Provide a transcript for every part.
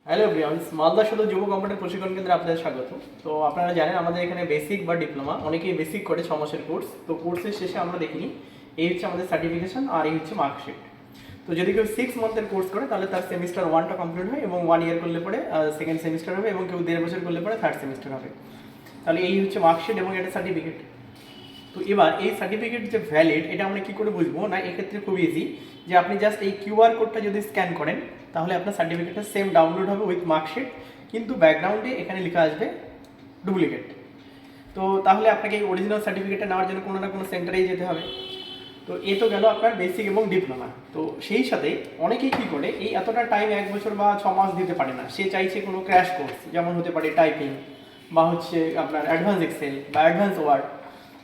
Hello everyone, Malda সদর যুব computer প্রশিক্ষণ কেন্দ্রে আপনাদের স্বাগত। তো আপনারা জানেন আমাদের এখানে বেসিক বা ডিপ্লোমা অনেকেই বেসিক করে 6 মাসের কোর্স। তো কোর্সের শেষে আমরা দেখিনি এই হচ্ছে আমাদের সার্টিফিকেশন আর এই হচ্ছে মার্কশিট। তো যদি কেউ 6 মান্থের কোর্স করে তাহলে তার সেমিস্টার 1টা কমপ্লিট হয় এবং 1 ইয়ার করলে পরে সেকেন্ড সেমিস্টার হবে এবং কেউ 1.5 বছর করলে পরে থার্ড সেমিস্টার হবে। তাহলে এই হচ্ছে মার্কশিট এবং এটা সার্টিফিকেট। তো এবার এই সার্টিফিকেট যে ভ্যালিড এটা আমরা কী করে বুঝবো? না, এক্ষেত্রে খুব ইজি, যে আপনি জাস্ট এই কিউআর কোডটা যদি স্ক্যান করেন তাহলে আপনার সার্টিফিকেটটা সেম ডাউনলোড হবে উইথ মার্কশিট, কিন্তু ব্যাকগ্রাউন্ডে এখানে লেখা আসবে ডুপ্লিকেট। তো তাহলে আপনাকে এই অরিজিনাল সার্টিফিকেটটা নেওয়ার জন্য কোনো না কোনো সেন্টারেই যেতে হবে। তো এ তো গেল আপনার বেসিক এবং ডিপ্লোমা। তো সেই সাথে অনেকেই কী করে, এই এতটা টাইম 1 বছর বা 6 মাস দিতে পারে না, সে চাইছে কোনো ক্র্যাশ কোর্স, যেমন হতে পারে টাইপিং বা হচ্ছে আপনার অ্যাডভান্স এক্সেল বা অ্যাডভান্স ওয়ার্ড।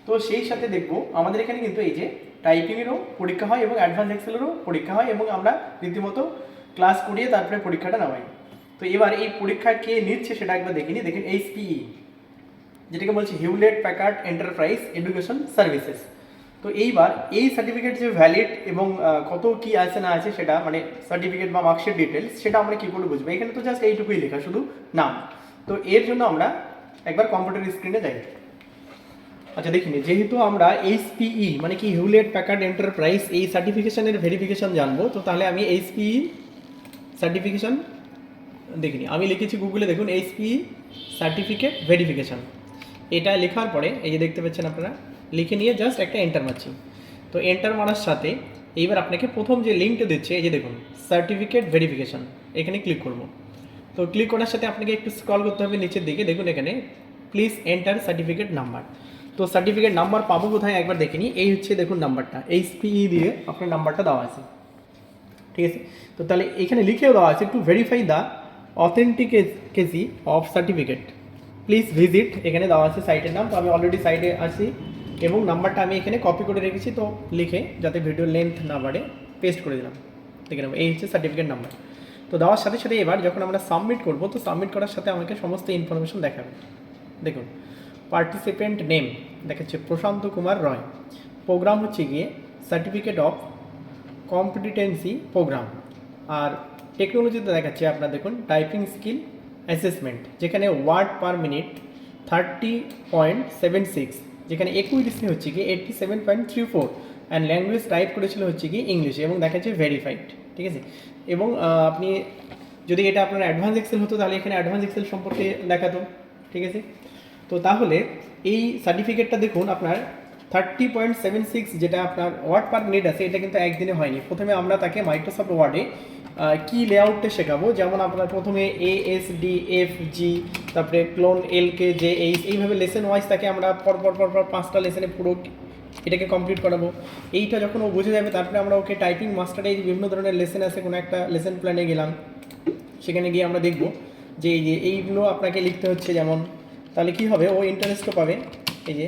তো সেই সাথে দেখবো আমাদের এখানে কিন্তু এই যে টাইপিংয়েরও পরীক্ষা হয় এবং অ্যাডভান্স এক্সেলেরও পরীক্ষা হয় এবং আমরা রীতিমতো ক্লাস করিয়ে তারপরে পরীক্ষাটা নেওয়াই। তো এবার এই পরীক্ষা কে নিচ্ছে সেটা একবার দেখিনি। দেখেন HPE, যেটাকে বলছে Hewlett Packard enterprise education services. তো এইবার এই সার্টিফিকেট যে ভ্যালিড এবং কত কি আছে না আছে সেটা, মানে সার্টিফিকেট বা মার্কশিট ডিটেলস, সেটা আমরা কী করে বুঝবো? এখানে তো জাস্ট এইটুকুই লেখা, শুধু নাম। তো এর জন্য আমরা একবার কম্পিউটার স্ক্রিনে যাই। আচ্ছা দেখিনি, যেহেতু আমরা HPE মানে কি হিউলেট প্যাকার্ড এন্টারপ্রাইজ এই সার্টিফিকেশনের ভেরিফিকেশন জানবো, তো তাহলে আমি HPE সার্টিফিকেশন দেখিনি, আমি লিখেছি গুগলে, দেখুন HPE সার্টিফিকেট ভেরিফিকেশন। এটা লেখার পরে এই যে দেখতে পাচ্ছেন আপনারা, লিখে নিয়ে জাস্ট একটা এন্টার মারছি। তো এন্টার মারার সাথে এইবার আপনাকে প্রথম যে লিঙ্কটা দিচ্ছে, এই যে দেখুন সার্টিফিকেট ভেরিফিকেশন, এখানে ক্লিক করব। তো ক্লিক করার সাথে আপনাকে একটু স্ক্রল করতে হবে নিচের দিকে, দেখুন এখানে প্লিজ এন্টার সার্টিফিকেট নাম্বার। তো সার্টিফিকেট নাম্বার পাবো কোথায় একবার দেখে নিই। এই হচ্ছে দেখুন নাম্বারটা, HPE দিয়ে আপনার নাম্বারটা দেওয়া আছে, ঠিক আছে। তো তাহলে এখানে লিখেও দেওয়া আছে to verify the authenticity of certificate please visit, এখানে দেওয়া আছে সাইটের নাম। তো আমি অলরেডি সাইটে আছি এবং নাম্বারটা আমি এখানে কপি করে রেখেছি, তো লিখে যাতে ভিডিও লেন্থ না বাড়ে পেস্ট করে দিলাম। দেখে নেব, এই হচ্ছে সার্টিফিকেট নাম্বার। তো দেওয়ার সাথে সাথে এবার যখন আমরা সাবমিট করব, তো সাবমিট করার সাথে আমাকে সমস্ত ইনফরমেশন দেখাবে। দেখুন পার্টিসিপেন্ট নেম দেখাচ্ছে প্রশান্ত কুমার রয়, প্রোগ্রাম হচ্ছে গিয়ে সার্টিফিকেট অফ কম্পিটেন্সি প্রোগ্রাম, আর টেকনোলজিতে দেখাচ্ছে আপনার দেখুন টাইপিং স্কিল অ্যাসেসমেন্ট, যেখানে ওয়ার্ড পার মিনিট 30.76, যেখানে একুইডিসি হচ্ছে কি 87.34, অ্যান্ড ল্যাঙ্গুয়েজ টাইপ করেছিল হচ্ছে কি ইংলিশে এবং দেখাচ্ছে ভেরিফাইড, ঠিক আছে। এবং আপনি যদি এটা আপনার অ্যাডভান্স এক্সেল হতো তাহলে এখানে অ্যাডভান্স এক্সেল সম্পর্কে দেখাতো, ঠিক আছে। তো তাহলে এই সার্টিফিকেটটা দেখুন আপনার 30.76 যেটা আপনার ওয়ার্ড পার মিনিট আছে, এটা কিন্তু একদিনে হয়নি। প্রথমে আমরা তাকে মাইক্রোসফট ওয়ার্ডে কি লেআউটটা শেখাবো, যেমন আপনার প্রথমে ASDFG, তারপরে ক্লোন LKJH, এইভাবে লেসন ওয়াইজ তাকে আমরা পরপর 5টা লেসনে পুরো এটাকে কমপ্লিট করাবো। এইটা যখন ও বুঝে যাবে তারপরে আমরা ওকে টাইপিং মাস্টারে বিভিন্ন ধরনের লেসন আছে, কোনো একটা লেসন প্ল্যানে গেলাম, সেখানে গিয়ে আমরা দেখব যে এই যে এইগুলো আপনাকে লিখতে হচ্ছে যেমন, তাহলে কি হবে, ও ইন্টারেস্টও পাবে। এই যে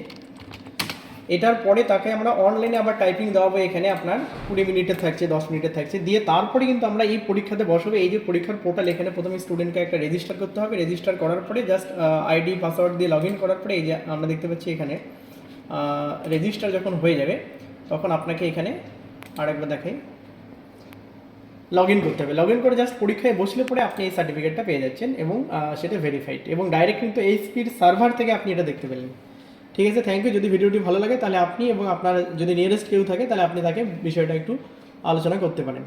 এটার পরে তাকে আমরা অনলাইনে আবার টাইপিং দেওয়াবো, এখানে আপনার 20 মিনিটের থাকছে, 10 মিনিটের থাকছে, দিয়ে তারপরে কিন্তু আমরা এই পরীক্ষাতে বসাবো। এই যে পরীক্ষার পোর্টাল, এখানে প্রথমে স্টুডেন্টকে একটা রেজিস্টার করতে হবে, রেজিস্টার করার পরে জাস্ট আইডি পাসওয়ার্ড দিয়ে লগ ইন করার পরে এই যে আমরা দেখতে পাচ্ছি এখানে রেজিস্টার যখন হয়ে যাবে তখন আপনাকে এখানে আরেকবার দেখাই লগ ইন করতে হবে। লগ ইন করে জাস্ট পরীক্ষায় বসলে পরে আপনি এই সার্টিফিকেটটা পেয়ে যাচ্ছেন এবং সেটা ভেরিফাইড এবং ডাইরেক্ট কিন্তু HPEর সার্ভার থেকে আপনি এটা দেখতে পেলেন, ঠিক আছে। Thank you. যদি ভিডিওটি ভালো লাগে তাহলে আপনি এবং আপনার যদি নিয়ারেস্ট কেউ থাকে তাহলে আপনি তাকে বিষয়টা একটু আলোচনা করতে পারেন।